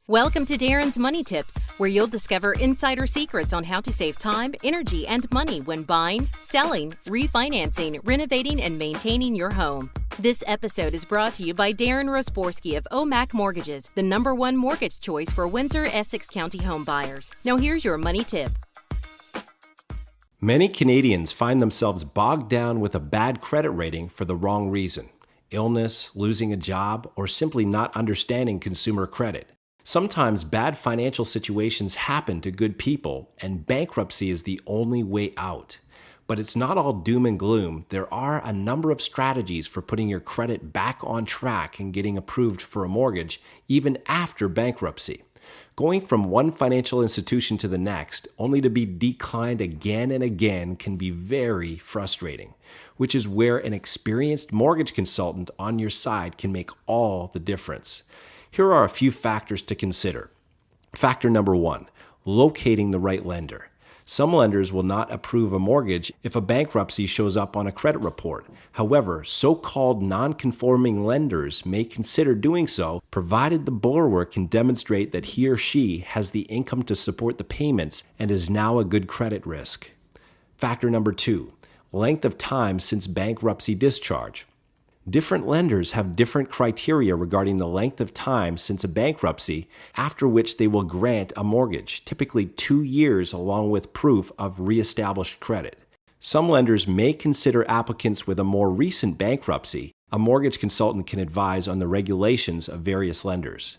Welcome to Darrin's Money Tips, where you'll discover insider secrets on how to save time, energy, and money when buying, selling, refinancing, renovating, and maintaining your home. This episode is brought to you by Darrin Roseborsky of OMAC Mortgages, the #1 mortgage choice for Windsor, Essex County home buyers. Now here's your money tip. Many Canadians find themselves bogged down with a bad credit rating for the wrong reason: illness, losing a job, or simply not understanding consumer credit. Sometimes bad financial situations happen to good people, and bankruptcy is the only way out. But it's not all doom and gloom. There are a number of strategies for putting your credit back on track and getting approved for a mortgage, even after bankruptcy. Going from one financial institution to the next, only to be declined again and again, can be very frustrating, which is where an experienced mortgage consultant on your side can make all the difference. Here are a few factors to consider. Factor number 1, locating the right lender. Some lenders will not approve a mortgage if a bankruptcy shows up on a credit report. However, so-called non-conforming lenders may consider doing so, provided the borrower can demonstrate that he or she has the income to support the payments and is now a good credit risk. Factor number 2, length of time since bankruptcy discharge. Different lenders have different criteria regarding the length of time since a bankruptcy, after which they will grant a mortgage, typically 2 years, along with proof of reestablished credit. Some lenders may consider applicants with a more recent bankruptcy. A mortgage consultant can advise on the regulations of various lenders.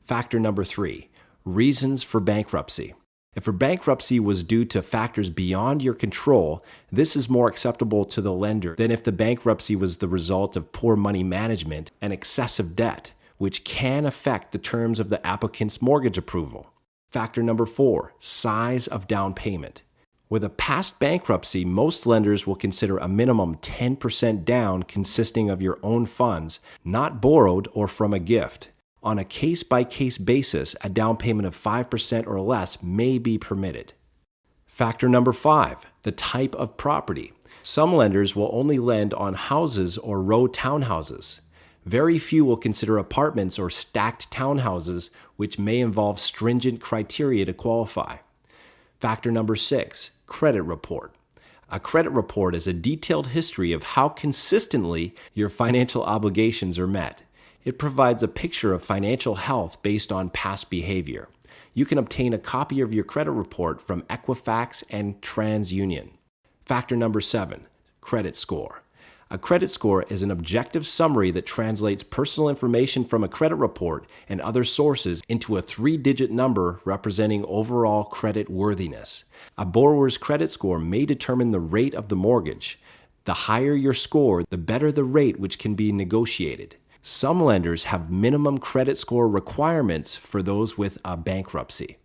Factor number 3, reasons for bankruptcy. If a bankruptcy was due to factors beyond your control, this is more acceptable to the lender than if the bankruptcy was the result of poor money management and excessive debt, which can affect the terms of the applicant's mortgage approval. Factor number 4, size of down payment. With a past bankruptcy, most lenders will consider a minimum 10% down consisting of your own funds, not borrowed or from a gift. On a case-by-case basis, a down payment of 5% or less may be permitted. Factor number 5, the type of property. Some lenders will only lend on houses or row townhouses. Very few will consider apartments or stacked townhouses, which may involve stringent criteria to qualify. Factor number 6, credit report. A credit report is a detailed history of how consistently your financial obligations are met. It provides a picture of financial health based on past behavior. You can obtain a copy of your credit report from Equifax and TransUnion. Factor number 7, credit score. A credit score is an objective summary that translates personal information from a credit report and other sources into a 3-digit number representing overall credit worthiness. A borrower's credit score may determine the rate of the mortgage. The higher your score, the better the rate, which can be negotiated. Some lenders have minimum credit score requirements for those with a bankruptcy.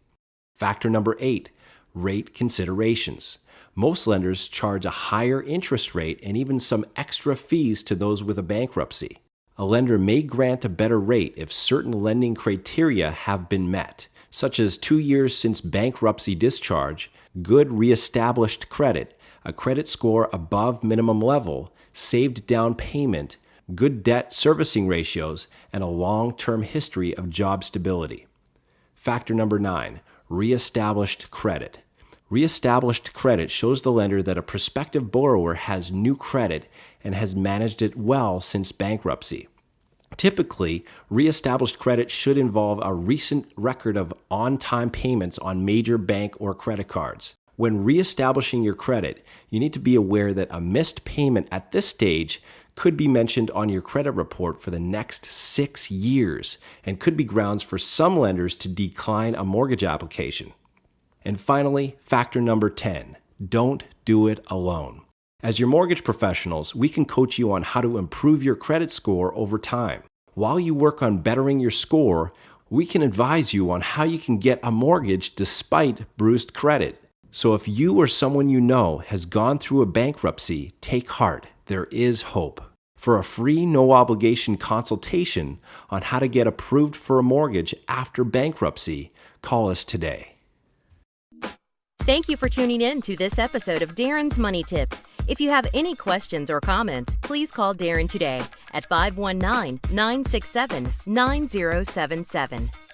Factor number 8, rate considerations. Most lenders charge a higher interest rate and even some extra fees to those with a bankruptcy. A lender may grant a better rate if certain lending criteria have been met, such as 2 years since bankruptcy discharge, good reestablished credit, a credit score above minimum level, saved down payment, good debt servicing ratios, and a long-term history of job stability. Factor number 9, reestablished credit. Reestablished credit shows the lender that a prospective borrower has new credit and has managed it well since bankruptcy. Typically, reestablished credit should involve a recent record of on-time payments on major bank or credit cards. When reestablishing your credit, you need to be aware that a missed payment at this stage could be mentioned on your credit report for the next 6 years and could be grounds for some lenders to decline a mortgage application. And finally, factor number 10, don't do it alone. As your mortgage professionals, we can coach you on how to improve your credit score over time. While you work on bettering your score, we can advise you on how you can get a mortgage despite bruised credit. So if you or someone you know has gone through a bankruptcy, take heart. There is hope. For a free, no-obligation consultation on how to get approved for a mortgage after bankruptcy, call us today. Thank you for tuning in to this episode of Darrin's Money Tips. If you have any questions or comments, please call Darrin today at 519-967-9077.